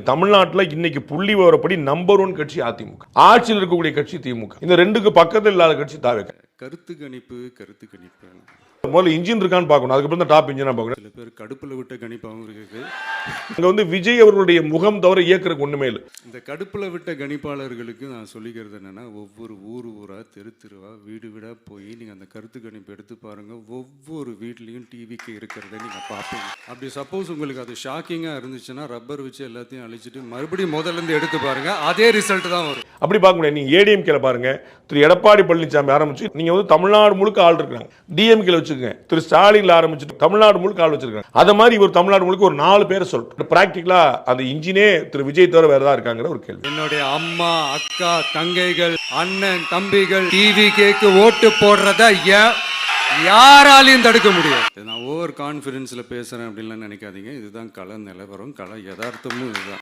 தமிழ்நாட்டில் இன்னைக்கு புள்ளி விவரப்படி நம்பர் 1 கட்சி அதிமுக, ஆட்சியில் இருக்கக்கூடிய கட்சி திமுக. இந்த ரெண்டுக்கு பக்கத்தில் இல்லாத கட்சி தாவேக. கருத்து கணிப்பு முதல்ல இன்ஜின் இருக்கான்னு பார்க்கணும், அதுக்கப்புறம் தான் டாப் இன்ஜினா பார்க்கணும். சில பேர் கடுப்புல விட்ட கணிப்பாகவும் இருக்கு. அங்க விஜய் அவர்களுடைய முகம் தவிர இயக்குறதுக்கு ஒண்ணுமே இல்லை. இந்த கடுப்புல விட்ட கணிப்பாளர்களுக்கு நான் சொல்லிக்கிறது என்னன்னா, ஒவ்வொரு ஊரா தெருவா வீடு வீடா போய் நீங்க அந்த கருத்து கணிப்பு எடுத்து பாருங்க. ஒவ்வொரு வீட்லயும் டிவிக்கு இருக்கிறத நீங்க பார்ப்பீங்க. அப்படி சப்போஸ் உங்களுக்கு அது ஷாக்கிங்கா இருந்துச்சுன்னா ரப்பர் வச்சு எல்லாத்தையும் அழிச்சிட்டு மறுபடியும் முதல்ல இருந்து எடுத்து பாருங்க, அதே ரிசல்ட் தான் வரும். அப்படி பார்க்க முடியாது. நீங்க ஏடிஎம்கேல பாருங்க, திரு எடப்பாடி பழனிசாமி ஆரம்பிச்சு நீங்க தமிழ்நாடு முழுக்க ஆள் இருக்காங்க. டிஎம்கேல வச்சு திரு ஸ்டாலின் ஆரம்பிச்சுட்டு தமிழ்நாடு முழுக்க ஆள் வச்சிருக்காங்க. அத மாதிரி இவர் தமிழ்நாடு முழுக்க ஒரு 4 பேரை சொல்றாரு. பிராக்டிகலா அந்த இன்ஜினே திரு விஜய் தவிர வேற ஏதாவது இருக்காங்கிற ஒரு கேள்வி. என்னுடைய அம்மா, அக்கா, தங்கைகள், அண்ணன், தம்பிகள் டிவி கேக்கு ஓட்டு போடுறத யாராலையும் தடுக்க முடியாது. நான் ஓவர் கான்ஃபிடன்ஸ்ல பேசுறேன் அப்படின்லாம் நினைக்காதீங்க. இதுதான் கள நிலவரம், கள யதார்த்தமும் இதுதான்.